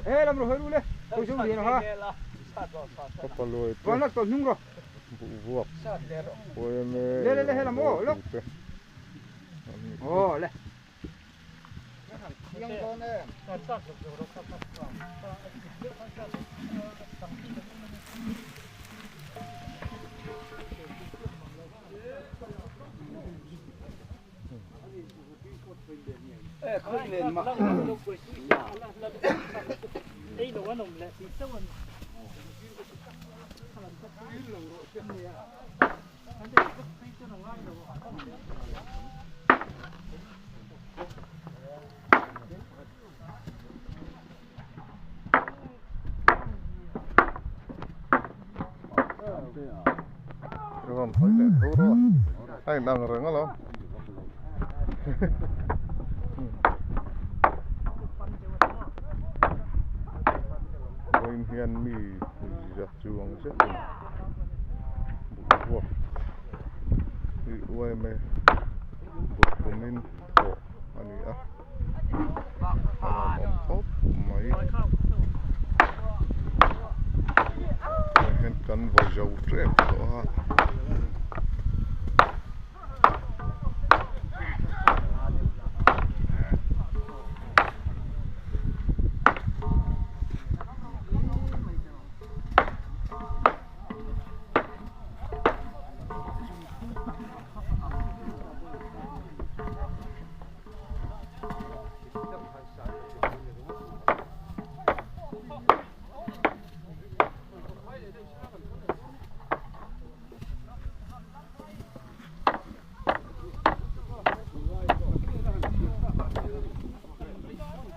làm rồi hơi luôn tôi xuống gì nó ha có phần lôi còn nó còn nhung rồi vụ vuộc ôi mẹ lên làm ô lúc ô lên không lên mà đây đồ ăn nồng lệ thì sâu hơn rồi phải để thua rồi hay đang rừng á lo Ôi hiền mì giặt chuồng chết rồi bụng vuộc thì ôi mẹ bụng của mình thổ anh ấy